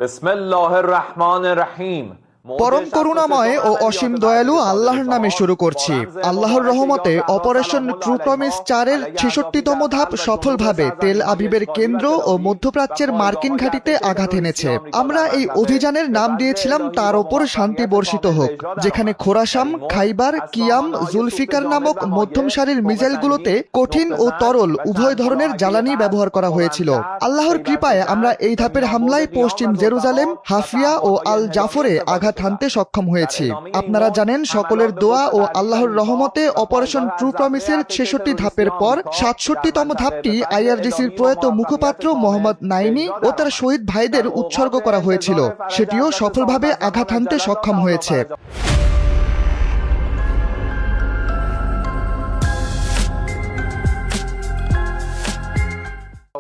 বিসমিল্লাহির রহমানির রহিম। পরম করুণাময় ও অসীম দয়ালু আল্লাহর নামে শুরু করছি। আল্লাহর রহমতে অপারেশন ট্রু প্রমিস 4-এর 66তম ধাপ সফলভাবে তেল আবিবের কেন্দ্র ও মধ্যপ্রাচ্যের মার্কিন ঘাঁটিতে আঘাত এনেছে। আমরা এই অভিযানের নাম দিয়েছিলাম তার ওপর শান্তি বর্ষিত হোক, যেখানে খোরাসাম, খাইবার, কিয়াম, জুলফিকার নামক মধ্যম সারির মিসাইলগুলোতে কঠিন ও তরল উভয় ধরনের জ্বালানি ব্যবহার করা হয়েছিল। আল্লাহর কৃপায় আমরা এই ধাপের হামলায় পশ্চিম জেরুজালেম, হাফিয়া ও আল জাফরে আঘাত হানতে সক্ষম হয়েছি। আপনারা জানেন, সকলের দোয়া ও আল্লাহর রহমতে অপারেশন ট্রু প্রমিসের 66 ধাপের পর 67তম ধাপটি আইআরজিসির প্রয়াত মুখপাত্র মোহাম্মদ নাইমি ও তার শহীদ ভাইদের উৎসর্গ করা হয়েছিল। সেটিও সফলভাবে আঘাত হানতে সক্ষম হয়েছে।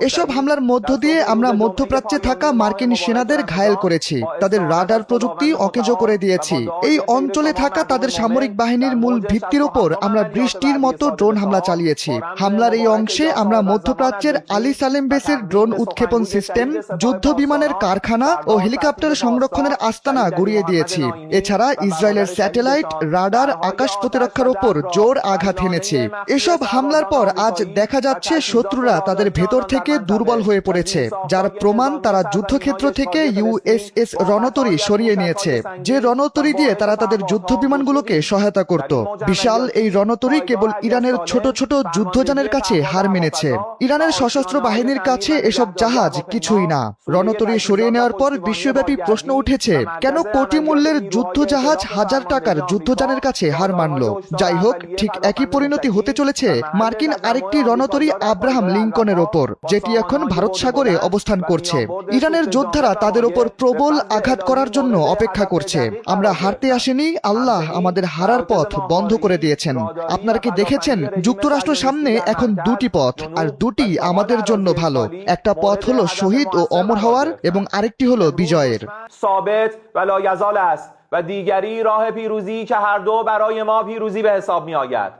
এসব হামলার মধ্য দিয়ে আমরা মধ্যপ্রাচ্যে থাকা মার্কিন সেনাদের ঘায়েল করেছি, তাদের রাডার প্রযুক্তি অকেজো করে দিয়েছি। এই অঞ্চলে থাকা তাদের সামরিক বাহিনীর মূল ভিত্তির উপর আমরা বৃষ্টির মতো ড্রোন হামলা চালিয়েছি। হামলার এই অংশে আমরা মধ্যপ্রাচ্যের আলী সালেম বেসের ড্রোন উৎক্ষেপণ সিস্টেম, যুদ্ধ বিমানের কারখানা ও হেলিকপ্টার সংরক্ষণের আস্তানা গুড়িয়ে দিয়েছি। এছাড়া ইসরায়েলের স্যাটেলাইট, রাডার, আকাশ প্রতিরক্ষার উপর জোর আঘাত হেনেছি। এসব হামলার পর আজ দেখা যাচ্ছে শত্রুরা তাদের ভেতর থেকে দুর্বল হয়ে পড়েছে, যার প্রমাণ তারা যুদ্ধক্ষেত্র থেকে ইউএসএস রণতরী সরিয়ে নিয়েছে, যে রণতরী দিয়ে তারা তাদের যুদ্ধ বিমানগুলোকে সহায়তা করত। বিশাল এই রণতরী কেবল ইরানের ছোট ছোট যুদ্ধযানের কাছে হার মেনেছে। ইরানের সশস্ত্র বাহিনীর কাছে এসব জাহাজ কিছুই না। রণতরী সরিয়ে নেওয়ার পর বিশ্বব্যাপী প্রশ্ন উঠেছে, কেন কোটি মূল্যের যুদ্ধ জাহাজ হাজার টাকার যুদ্ধযানের কাছে হার মানল? যাই হোক, ঠিক একই পরিণতি হতে চলেছে মার্কিন আরেকটি রণতরী আব্রাহাম লিঙ্কনের ওপর, যেটি এখন ভারত সাগরে অবস্থান করছে। ইরানের যোদ্ধারা তাদের উপর প্রবল আঘাত করার জন্য অপেক্ষা করছে। আমরা হারতে আসিনি, আল্লাহ আমাদের হারার পথ বন্ধ করে দিয়েছেন। আপনারা কি দেখেছেন, যুক্তরাষ্ট্র সামনে এখন দুটি পথ, আর দুটি আমাদের জন্য ভালো। একটা পথ হলো শহীদ ও অমর হওয়ার, এবং আরেকটি হলো বিজয়ের। و دیگری راه پیروزی که هر دو برای ما پیروزی به حساب می آید.